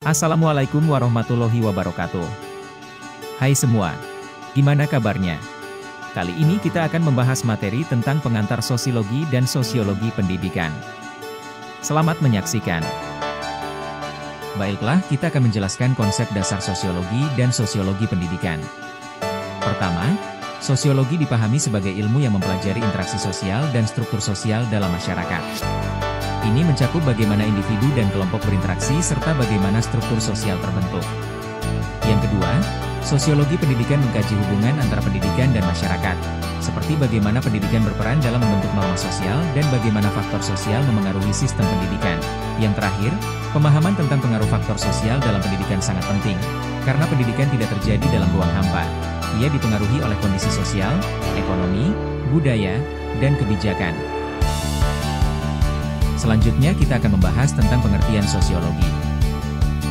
Assalamualaikum warahmatullahi wabarakatuh. Hai semua, gimana kabarnya? Kali ini kita akan membahas materi tentang pengantar sosiologi dan sosiologi pendidikan. Selamat menyaksikan. Baiklah, kita akan menjelaskan konsep dasar sosiologi dan sosiologi pendidikan. Pertama, sosiologi dipahami sebagai ilmu yang mempelajari interaksi sosial dan struktur sosial dalam masyarakat. Ini mencakup bagaimana individu dan kelompok berinteraksi serta bagaimana struktur sosial terbentuk. Yang kedua, sosiologi pendidikan mengkaji hubungan antara pendidikan dan masyarakat, seperti bagaimana pendidikan berperan dalam membentuk norma sosial dan bagaimana faktor sosial memengaruhi sistem pendidikan. Yang terakhir, pemahaman tentang pengaruh faktor sosial dalam pendidikan sangat penting, karena pendidikan tidak terjadi dalam ruang hampa. Ia dipengaruhi oleh kondisi sosial, ekonomi, budaya, dan kebijakan. Selanjutnya kita akan membahas tentang pengertian sosiologi.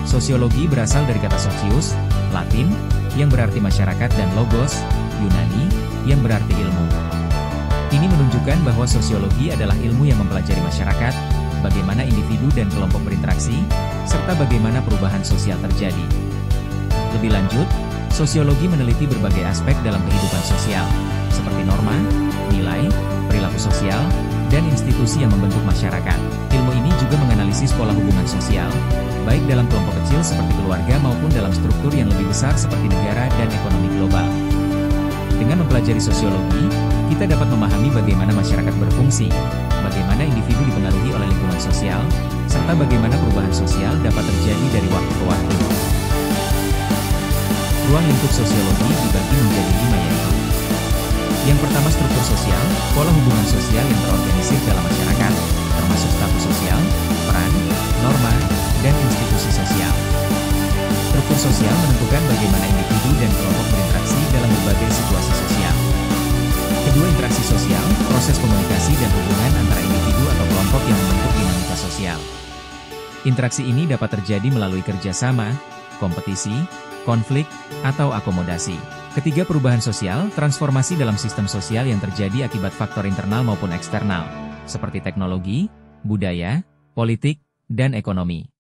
Sosiologi berasal dari kata socius, Latin, yang berarti masyarakat dan logos, Yunani, yang berarti ilmu. Ini menunjukkan bahwa sosiologi adalah ilmu yang mempelajari masyarakat, bagaimana individu dan kelompok berinteraksi, serta bagaimana perubahan sosial terjadi. Lebih lanjut, sosiologi meneliti berbagai aspek dalam kehidupan sosial, seperti norma, nilai, perilaku sosial, dan institusi yang membentuk masyarakat. Ilmu ini juga menganalisis pola hubungan sosial, baik dalam kelompok kecil seperti keluarga maupun dalam struktur yang lebih besar seperti negara dan ekonomi global. Dengan mempelajari sosiologi, kita dapat memahami bagaimana masyarakat berfungsi, bagaimana individu dipengaruhi oleh lingkungan sosial, serta bagaimana perubahan sosial dapat terjadi dari waktu ke waktu. Ruang lingkup sosiologi dibagi menjadi 5 yaitu: yang pertama, struktur sosial, pola hubungan sosial yang terorganisir dalam masyarakat, termasuk status sosial, peran, norma, dan institusi sosial. Struktur sosial menentukan bagaimana individu dan kelompok berinteraksi dalam berbagai situasi sosial. Kedua, interaksi sosial, proses komunikasi dan hubungan antara individu atau kelompok yang membentuk dinamika sosial. Interaksi ini dapat terjadi melalui kerjasama, kompetisi, konflik, atau akomodasi. Ketiga, perubahan sosial, transformasi dalam sistem sosial yang terjadi akibat faktor internal maupun eksternal, seperti teknologi, budaya, politik, dan ekonomi.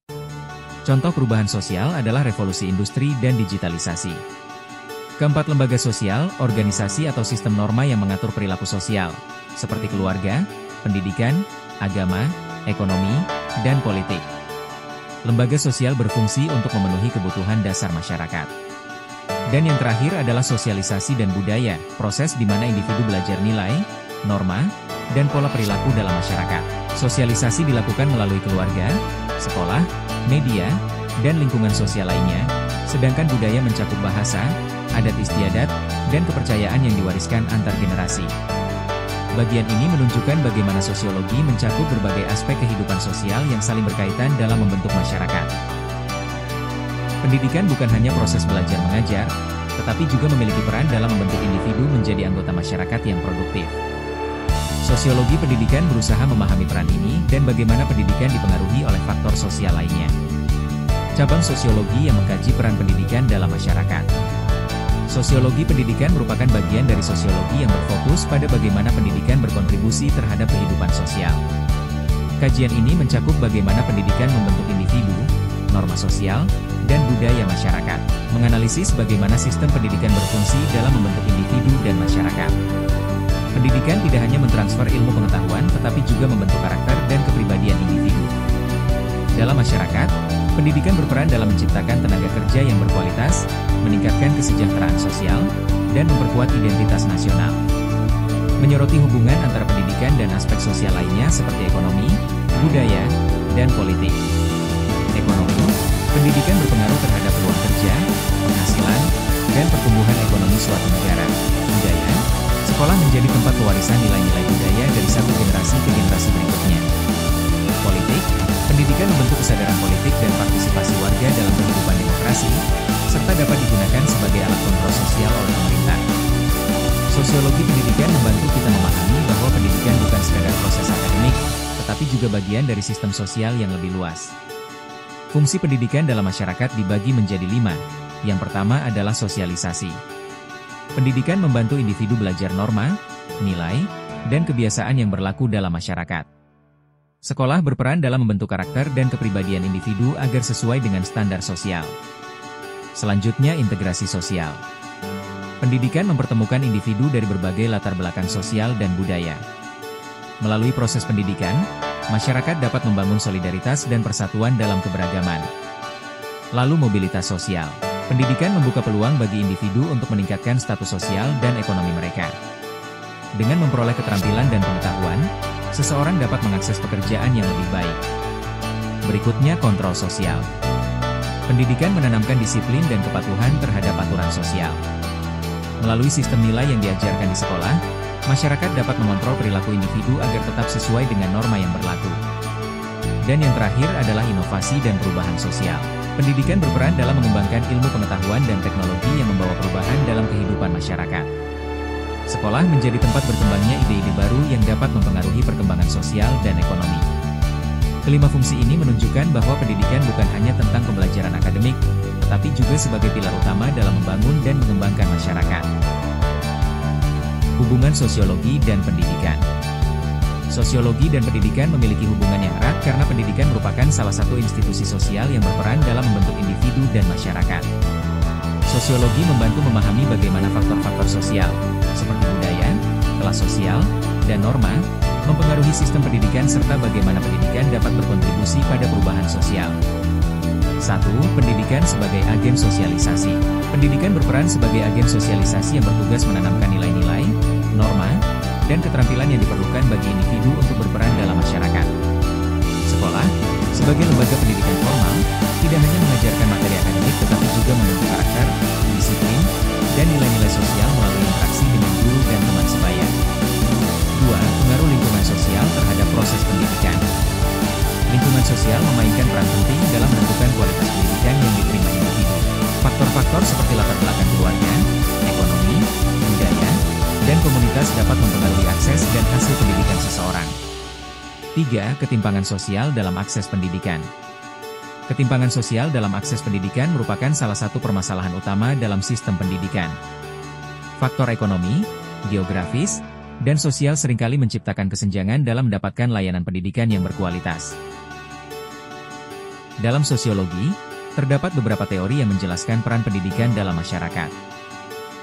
Contoh perubahan sosial adalah revolusi industri dan digitalisasi. Keempat, lembaga sosial, organisasi atau sistem norma yang mengatur perilaku sosial, seperti keluarga, pendidikan, agama, ekonomi, dan politik. Lembaga sosial berfungsi untuk memenuhi kebutuhan dasar masyarakat. Dan yang terakhir adalah sosialisasi dan budaya, proses di mana individu belajar nilai, norma, dan pola perilaku dalam masyarakat. Sosialisasi dilakukan melalui keluarga, sekolah, media, dan lingkungan sosial lainnya, sedangkan budaya mencakup bahasa, adat istiadat, dan kepercayaan yang diwariskan antar generasi. Bagian ini menunjukkan bagaimana sosiologi mencakup berbagai aspek kehidupan sosial yang saling berkaitan dalam membentuk masyarakat. Pendidikan bukan hanya proses belajar mengajar, tetapi juga memiliki peran dalam membentuk individu menjadi anggota masyarakat yang produktif. Sosiologi pendidikan berusaha memahami peran ini dan bagaimana pendidikan dipengaruhi oleh faktor sosial lainnya. Cabang sosiologi yang mengkaji peran pendidikan dalam masyarakat. Sosiologi pendidikan merupakan bagian dari sosiologi yang berfokus pada bagaimana pendidikan berkontribusi terhadap kehidupan sosial. Kajian ini mencakup bagaimana pendidikan membentuk individu, norma sosial, dan budaya masyarakat, menganalisis bagaimana sistem pendidikan berfungsi dalam membentuk individu dan masyarakat. Pendidikan tidak hanya mentransfer ilmu pengetahuan tetapi juga membentuk karakter dan kepribadian individu. Dalam masyarakat, pendidikan berperan dalam menciptakan tenaga kerja yang berkualitas, meningkatkan kesejahteraan sosial, dan memperkuat identitas nasional. Menyoroti hubungan antara pendidikan dan aspek sosial lainnya seperti ekonomi, budaya, dan politik. Ekonomi, pendidikan berpengaruh terhadap peluang kerja, penghasilan, dan pertumbuhan ekonomi suatu negara. Budaya, sekolah menjadi tempat pewarisan nilai-nilai budaya dari satu generasi ke generasi berikutnya. Politik, pendidikan membentuk kesadaran politik dan partisipasi warga dalam kehidupan demokrasi, serta dapat digunakan sebagai alat kontrol sosial oleh pemerintah. Sosiologi pendidikan membantu kita memahami bahwa pendidikan bukan sekadar proses akademik, tetapi juga bagian dari sistem sosial yang lebih luas. Fungsi pendidikan dalam masyarakat dibagi menjadi 5. Yang pertama adalah sosialisasi. Pendidikan membantu individu belajar norma, nilai, dan kebiasaan yang berlaku dalam masyarakat. Sekolah berperan dalam membentuk karakter dan kepribadian individu agar sesuai dengan standar sosial. Selanjutnya, integrasi sosial. Pendidikan mempertemukan individu dari berbagai latar belakang sosial dan budaya. Melalui proses pendidikan, masyarakat dapat membangun solidaritas dan persatuan dalam keberagaman. Lalu, mobilitas sosial. Pendidikan membuka peluang bagi individu untuk meningkatkan status sosial dan ekonomi mereka. Dengan memperoleh keterampilan dan pengetahuan, seseorang dapat mengakses pekerjaan yang lebih baik. Berikutnya, kontrol sosial. Pendidikan menanamkan disiplin dan kepatuhan terhadap aturan sosial. Melalui sistem nilai yang diajarkan di sekolah, masyarakat dapat mengontrol perilaku individu agar tetap sesuai dengan norma yang berlaku. Dan yang terakhir adalah inovasi dan perubahan sosial. Pendidikan berperan dalam mengembangkan ilmu pengetahuan dan teknologi yang membawa perubahan dalam kehidupan masyarakat. Sekolah menjadi tempat berkembangnya ide-ide baru yang dapat mempengaruhi perkembangan sosial dan ekonomi. Kelima fungsi ini menunjukkan bahwa pendidikan bukan hanya tentang pembelajaran akademik, tetapi juga sebagai pilar utama dalam membangun dan mengembangkan masyarakat. Hubungan sosiologi dan pendidikan. Sosiologi dan pendidikan memiliki hubungan yang erat karena pendidikan merupakan salah satu institusi sosial yang berperan dalam membentuk individu dan masyarakat. Sosiologi membantu memahami bagaimana faktor-faktor sosial, seperti budaya, kelas sosial, dan norma, mempengaruhi sistem pendidikan serta bagaimana pendidikan dapat berkontribusi pada perubahan sosial. 1. Pendidikan sebagai agen sosialisasi. Pendidikan berperan sebagai agen sosialisasi yang bertugas menanamkan nilai-nilai, norma, dan keterampilan yang diperlukan bagi individu untuk berperan dalam masyarakat. Sekolah, sebagai lembaga pendidikan formal, tidak hanya mengajarkan materi akademik tetapi juga membentuk karakter, disiplin, dan nilai-nilai sosial melalui interaksi dengan guru dan teman sebaya. 2. Pengaruh lingkungan sosial terhadap proses pendidikan. Lingkungan sosial memainkan peran penting dalam menentukan kualitas pendidikan yang diterima individu. Faktor-faktor seperti latar belakang keluarga, ekonomi, budaya, dan komunitas dapat mempengaruhi akses dan hasil pendidikan seseorang. 3. Ketimpangan sosial dalam akses pendidikan. Ketimpangan sosial dalam akses pendidikan merupakan salah satu permasalahan utama dalam sistem pendidikan. Faktor ekonomi, geografis, dan sosial seringkali menciptakan kesenjangan dalam mendapatkan layanan pendidikan yang berkualitas. Dalam sosiologi, terdapat beberapa teori yang menjelaskan peran pendidikan dalam masyarakat.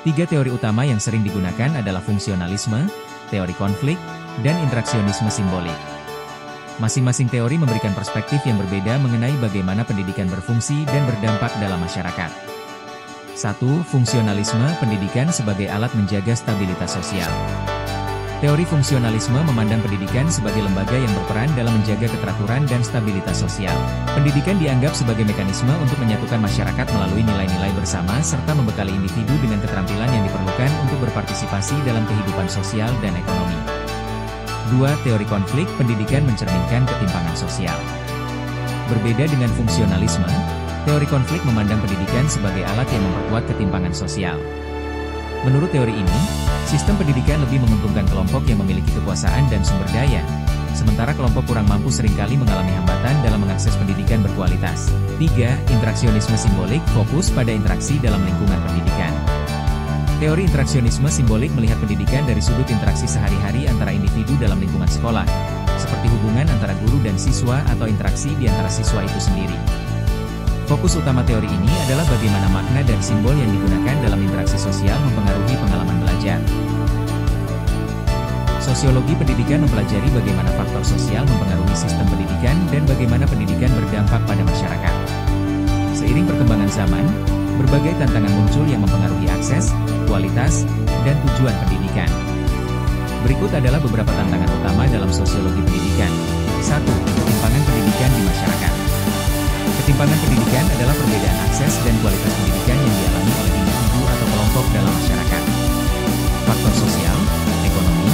3 teori utama yang sering digunakan adalah fungsionalisme, teori konflik, dan interaksionisme simbolik. Masing-masing teori memberikan perspektif yang berbeda mengenai bagaimana pendidikan berfungsi dan berdampak dalam masyarakat. 1. Fungsionalisme pendidikan sebagai alat menjaga stabilitas sosial. Teori fungsionalisme memandang pendidikan sebagai lembaga yang berperan dalam menjaga keteraturan dan stabilitas sosial. Pendidikan dianggap sebagai mekanisme untuk menyatukan masyarakat melalui nilai-nilai bersama serta membekali individu dengan keterampilan yang diperlukan untuk berpartisipasi dalam kehidupan sosial dan ekonomi. 2. Teori konflik pendidikan mencerminkan ketimpangan sosial. Berbeda dengan fungsionalisme, teori konflik memandang pendidikan sebagai alat yang memperkuat ketimpangan sosial. Menurut teori ini, sistem pendidikan lebih menguntungkan kelompok yang memiliki kekuasaan dan sumber daya, sementara kelompok kurang mampu seringkali mengalami hambatan dalam mengakses pendidikan berkualitas. 3. Interaksionisme simbolik fokus pada interaksi dalam lingkungan pendidikan. Teori interaksionisme simbolik melihat pendidikan dari sudut interaksi sehari-hari antara individu dalam lingkungan sekolah, seperti hubungan antara guru dan siswa atau interaksi di antara siswa itu sendiri. Fokus utama teori ini adalah bagaimana makna dan simbol yang digunakan dalam interaksi sosial mempengaruhi pengalaman belajar. Sosiologi pendidikan mempelajari bagaimana faktor sosial mempengaruhi sistem pendidikan dan bagaimana pendidikan berdampak pada masyarakat. Seiring perkembangan zaman, berbagai tantangan muncul yang mempengaruhi akses, kualitas, dan tujuan pendidikan. Berikut adalah beberapa tantangan utama dalam sosiologi pendidikan. 1. Ketimpangan pendidikan di masyarakat. Ketimpangan pendidikan adalah perbedaan akses dan kualitas pendidikan yang dialami oleh individu atau kelompok dalam masyarakat. Faktor sosial, ekonomi,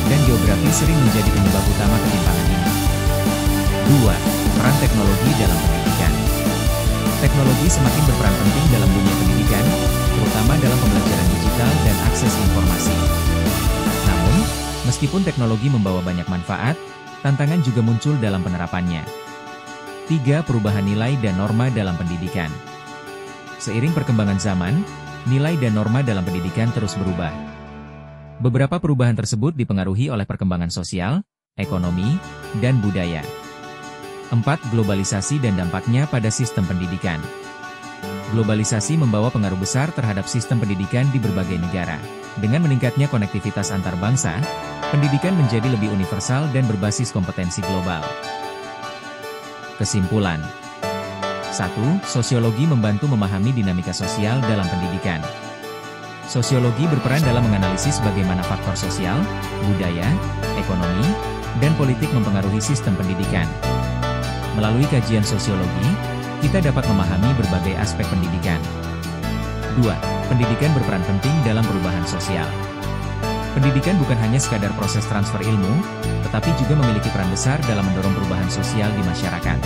dan geografi sering menjadi penyebab utama ketimpangan ini. 2. Peran teknologi dalam pendidikan. Teknologi semakin berperan penting dalam dunia pendidikan, terutama dalam pembelajaran digital dan akses informasi. Namun, meskipun teknologi membawa banyak manfaat, tantangan juga muncul dalam penerapannya. 3. Perubahan nilai dan norma dalam pendidikan. Seiring perkembangan zaman, nilai dan norma dalam pendidikan terus berubah. Beberapa perubahan tersebut dipengaruhi oleh perkembangan sosial, ekonomi, dan budaya. 4. Globalisasi dan dampaknya pada sistem pendidikan. Globalisasi membawa pengaruh besar terhadap sistem pendidikan di berbagai negara. Dengan meningkatnya konektivitas antar bangsa, pendidikan menjadi lebih universal dan berbasis kompetensi global. Kesimpulan. 1. Sosiologi membantu memahami dinamika sosial dalam pendidikan. Sosiologi berperan dalam menganalisis bagaimana faktor sosial, budaya, ekonomi, dan politik mempengaruhi sistem pendidikan. Melalui kajian sosiologi, kita dapat memahami berbagai aspek pendidikan. 2. Pendidikan berperan penting dalam perubahan sosial. Pendidikan bukan hanya sekadar proses transfer ilmu, tetapi juga memiliki peran besar dalam mendorong perubahan sosial di masyarakat.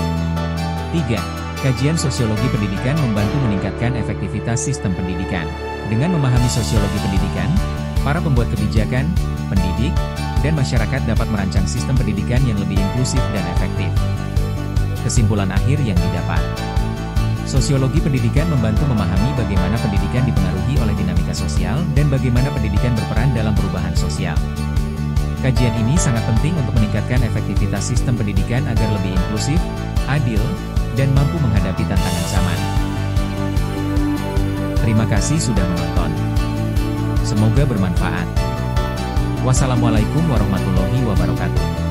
3. Kajian sosiologi pendidikan membantu meningkatkan efektivitas sistem pendidikan. Dengan memahami sosiologi pendidikan, para pembuat kebijakan, pendidik, dan masyarakat dapat merancang sistem pendidikan yang lebih inklusif dan efektif. Kesimpulan akhir yang didapat. Sosiologi pendidikan membantu memahami bagaimana pendidikan dipengaruhi oleh dinamika sosial dan bagaimana pendidikan berperan dalam perubahan sosial. Kajian ini sangat penting untuk meningkatkan efektivitas sistem pendidikan agar lebih inklusif, adil, dan mampu menghadapi tantangan zaman. Terima kasih sudah menonton. Semoga bermanfaat. Wassalamualaikum warahmatullahi wabarakatuh.